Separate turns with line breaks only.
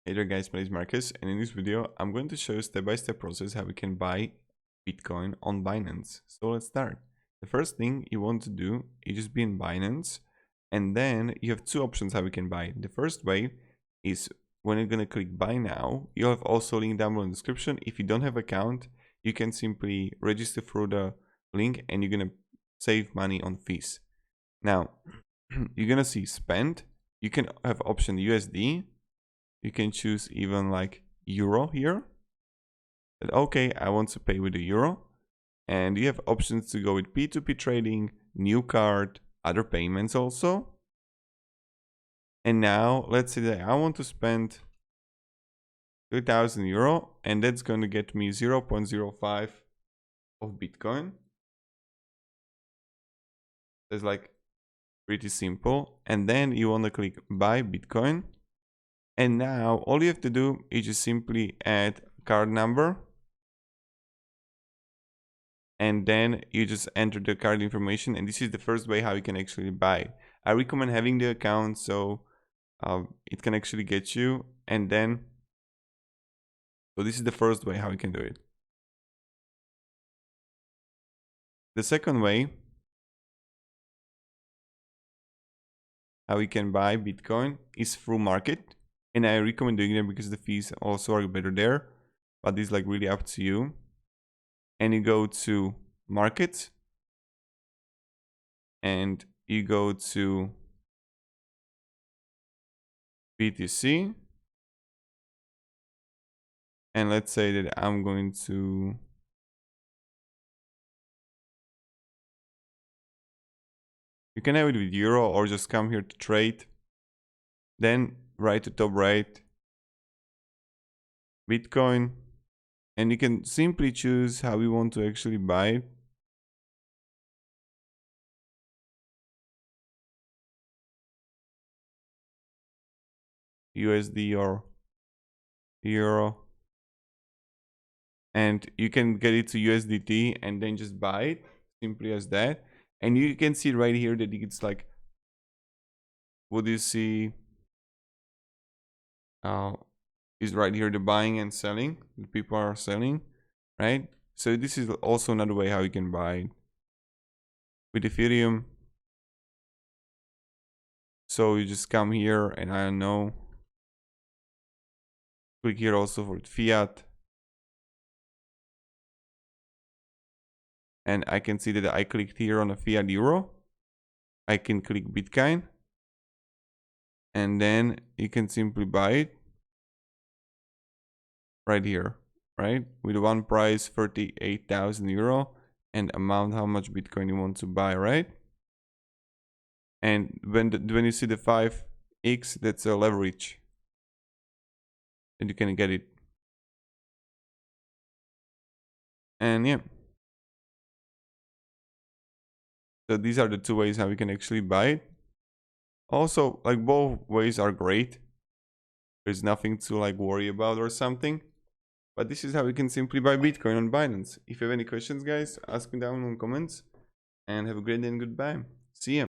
Hey there guys, my name is Marcus, and in this video I'm going to show you step-by-step process how we can buy Bitcoin on Binance. So let's start. The first thing you want to do is just be in Binance, and then you have two options how we can buy. The first way is when you're going to click buy now. You'll have also a link down below in the description. If you don't have an account, you can simply register through the link and you're going to save money on fees. Now, you're going to see spend. You can have option USD. You can choose even like euro here. But okay, I want to pay with the euro. And you have options to go with P2P trading, new card, other payments also. And now let's say that I want to spend 2,000 euro, and that's going to get me 0.05 of Bitcoin. That's like pretty simple. And then you want to click buy Bitcoin. And now all you have to do is just simply add card number. And then you just enter the card information. And this is the first way how you can actually buy. I recommend having the account so it can actually get you. And then, so this is the first way how you can do it. The second way how we can buy Bitcoin is through market. And I recommend doing it because the fees also are better there. But this is like really up to you. And you go to market. And you go to BTC. And let's say that I'm going to you can have it with euro or just come here to trade. Then right to top right, Bitcoin. And you can simply choose how you want to actually buy it. USD or euro. And you can get it to USDT and then just buy it, simply as that. And you can see right here that it's like, what do you see? Is right here the buying and selling. The people are selling, right? So this is also another way how you can buy it. With Ethereum. So you just come here and I don't know. Click here also for fiat. And I can see that I clicked here on a fiat euro. I can click Bitcoin. And then you can simply buy it. Right here, right? With one price, 38,000 euro. And amount how much Bitcoin you want to buy, right? And when you see the 5x, that's a leverage. And you can get it. And yeah. So these are the two ways how we can actually buy it. Also, like both ways are great. There's nothing to like worry about or something. But this is how we can simply buy Bitcoin on Binance. If you have any questions, guys, ask me down in the comments. And have a great day and goodbye. See ya.